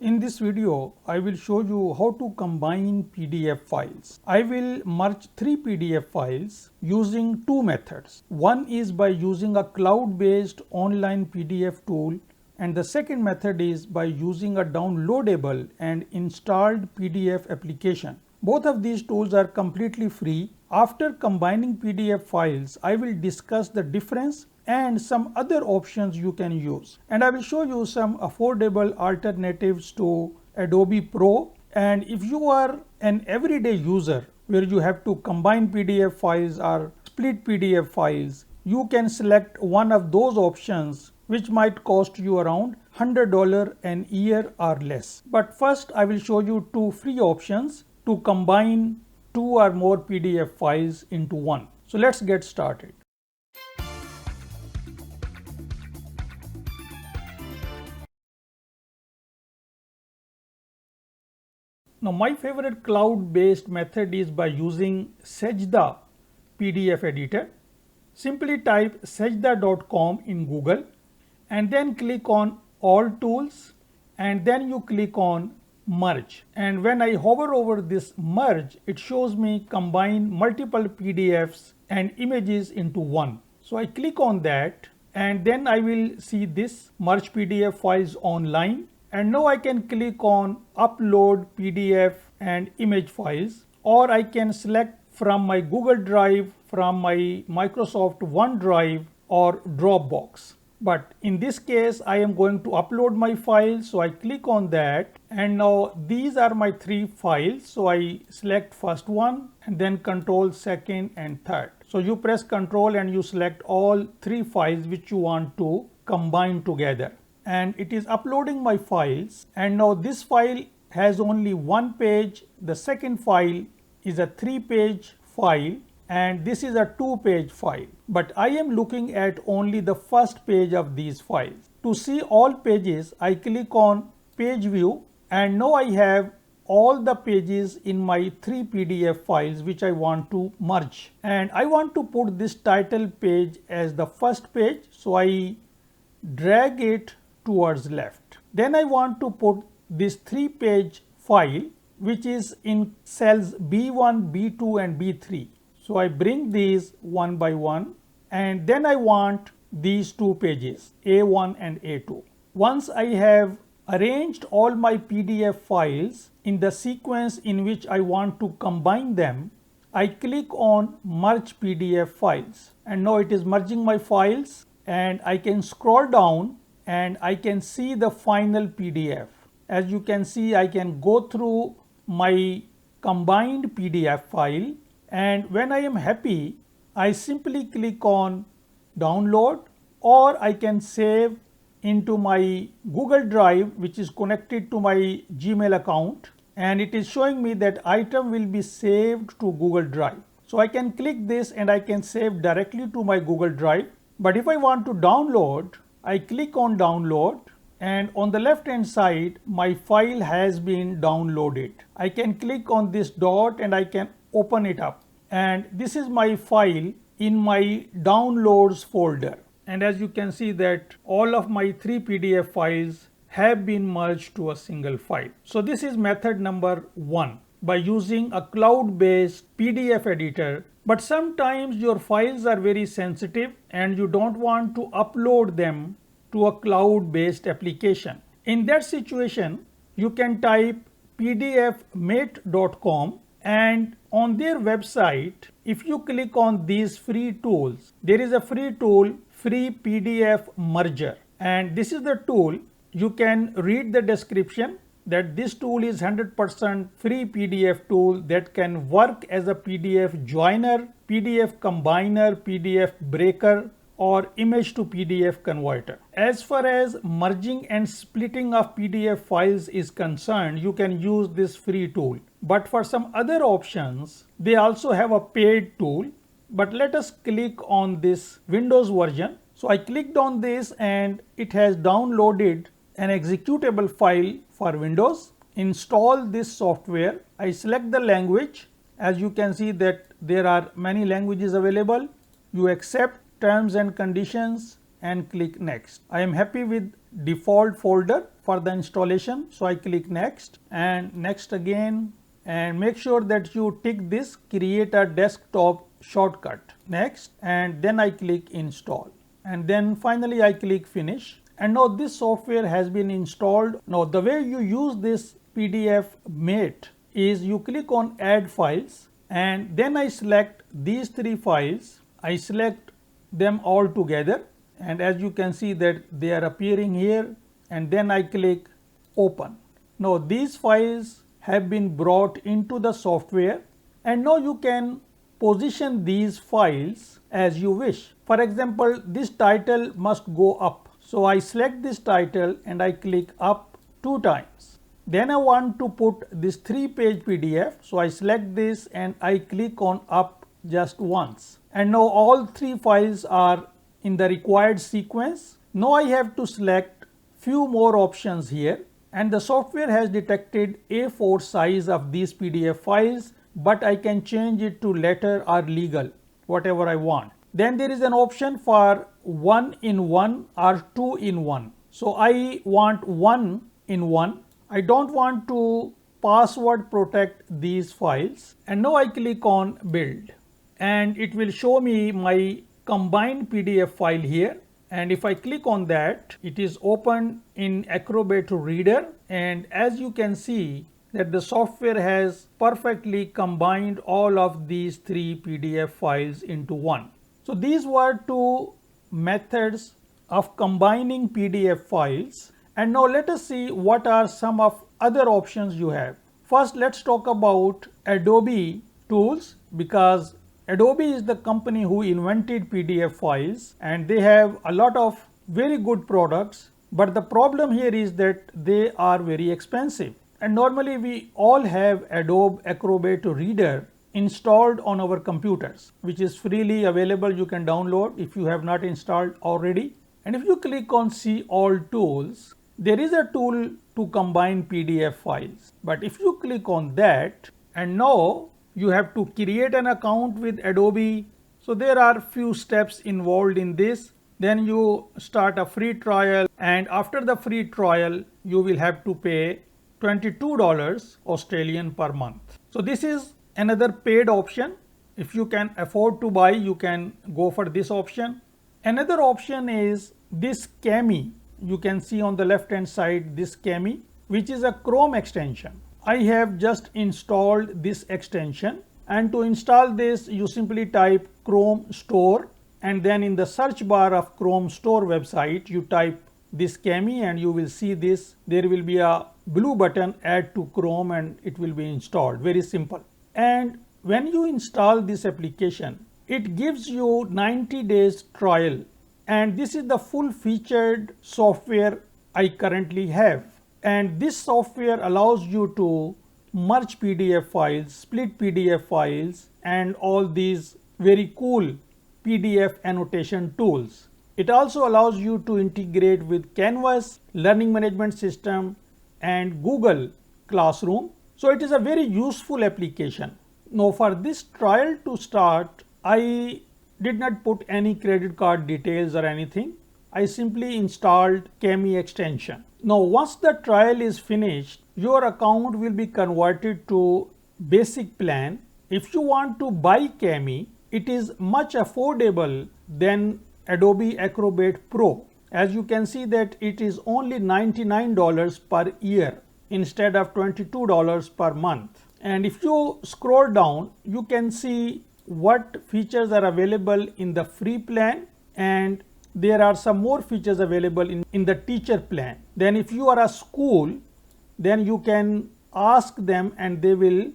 In this video, I will show you how to combine PDF files. I will merge three PDF files using two methods. One is by using a cloud-based online PDF tool, and the second method is by using a downloadable and installed PDF application. Both of these tools are completely free. After combining PDF files, I will discuss the difference and some other options you can use. And I will show you some affordable alternatives to Adobe Pro. And if you are an everyday user where you have to combine PDF files or split PDF files, you can select one of those options which might cost you around $100 an year or less. But first I will show you two free options to combine two or more PDF files into one. So let's get started. Now my favorite cloud-based method is by using Sajda PDF editor. Simply type sajda.com in Google and then click on All Tools and then you click on Merge. And when I hover over this merge, it shows me combine multiple PDFs and images into one. So I click on that and then I will see this merge PDF files online. And now I can click on upload PDF and image files, or I can select from my Google Drive, from my Microsoft OneDrive or Dropbox. But in this case, I am going to upload my files. So I click on that and now these are my three files. So I select first one and then control second and third. So you press control and you select all three files which you want to combine together. And it is uploading my files, and now this file has only one page, the second file is a 3-page file, and this is a 2-page file. But I am looking at only the first page of these files. To see all pages, I click on page view, and now I have all the pages in my three PDF files which I want to merge. And I want to put this title page as the first page, so I drag it towards left. Then I want to put this 3-page file which is in cells B1, B2 and B3. So I bring these one by one, and then I want these two pages A1 and A2. Once I have arranged all my PDF files in the sequence in which I want to combine them, I click on merge PDF files, and now it is merging my files, and I can scroll down and I can see the final PDF. As you can see, I can go through my combined PDF file, and when I am happy, I simply click on download, or I can save into my Google Drive which is connected to my Gmail account, and it is showing me that item will be saved to Google Drive. So I can click this and I can save directly to my Google Drive. But if I want to download, I click on download, and on the left hand side my file has been downloaded. I can click on this dot and I can open it up, and this is my file in my downloads folder. And as you can see that all of my three PDF files have been merged to a single file. So this is method number one, by using a cloud-based PDF editor. But sometimes your files are very sensitive and you don't want to upload them to a cloud-based application. In that situation, you can type pdfmate.com, and on their website, if you click on these free tools, there is a free tool, Free PDF Merger. And this is the tool. You can read the description that this tool is 100% free PDF tool that can work as a PDF joiner, PDF combiner, PDF breaker, or image to PDF converter. As far as merging and splitting of PDF files is concerned, you can use this free tool. But for some other options, they also have a paid tool. But let us click on this Windows version. So I clicked on this and it has downloaded an executable file for Windows. Install this software. I select the language. As you can see that there are many languages available. You accept terms and conditions and click next. I am happy with default folder for the installation. So I click next and next again, and make sure that you tick this create a desktop shortcut. Next, and then I click install, and then finally I click finish. And now this software has been installed. Now the way you use this PDF Mate is you click on add files, and then I select these 3 files. I select them all together, and as you can see that they are appearing here, and then I click open. Now these files have been brought into the software, and now you can position these files as you wish. For example, this title must go up. So I select this title and I click up 2 times. Then I want to put this 3-page PDF. So I select this and I click on up just once. And now all 3 files are in the required sequence. Now I have to select few more options here, and the software has detected A4 size of these PDF files, but I can change it to letter or legal, whatever I want. Then there is an option for 1-in-1 or 2-in-1. So I want 1-in-1. I don't want to password protect these files, and now I click on build, and it will show me my combined PDF file here. And if I click on that, it is opened in Acrobat Reader, and as you can see that the software has perfectly combined all of these 3 PDF files into one. So these were 2 methods of combining PDF files, and now let us see what are some of other options you have. First, let's talk about Adobe tools, because Adobe is the company who invented PDF files, and they have a lot of very good products, but the problem here is that they are very expensive. And normally we all have Adobe Acrobat Reader installed on our computers, which is freely available. You can download if you have not installed already. And if you click on see all tools, there is a tool to combine PDF files. But if you click on that, and now you have to create an account with Adobe. So there are few steps involved in this. Then you start a free trial, and after the free trial you will have to pay $22 Australian per month. So this is another paid option. If you can afford to buy, you can go for this option. Another option is this Kami. You can see on the left hand side this Kami, which is a Chrome extension. I have just installed this extension, and to install this you simply type Chrome Store, and then in the search bar of Chrome Store website you type this Kami, and you will see this. There will be a blue button add to Chrome, and it will be installed. Very simple. And when you install this application, it gives you 90 days trial, and this is the full featured software I currently have. And this software allows you to merge PDF files, split PDF files, and all these very cool PDF annotation tools. It also allows you to integrate with Canvas, Learning Management System, and Google Classroom. So it is a very useful application. Now for this trial to start, I did not put any credit card details or anything. I simply installed Kami extension. Now once the trial is finished, your account will be converted to basic plan. If you want to buy Kami, it is much affordable than Adobe Acrobat Pro. As you can see that it is only $99 per year instead of $22 per month. And if you scroll down, you can see what features are available in the free plan, and there are some more features available in the teacher plan. Then if you are a school, then you can ask them and they will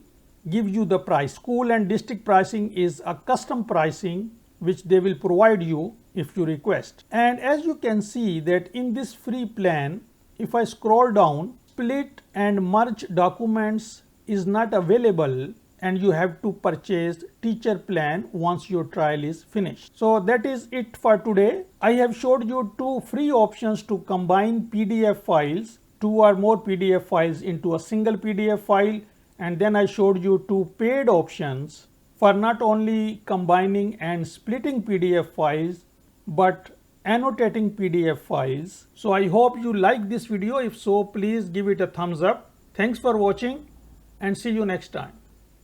give you the price. School and district pricing is a custom pricing which they will provide you if you request. And as you can see that in this free plan, if I scroll down, split and merge documents is not available, and you have to purchase teacher plan once your trial is finished. So that is it for today. I have showed you 2 free options to combine PDF files, 2 or more PDF files into a single PDF file, and then I showed you 2 paid options for not only combining and splitting PDF files, but annotating PDF files. So I hope you like this video. If so, please give it a thumbs up. Thanks for watching and see you next time.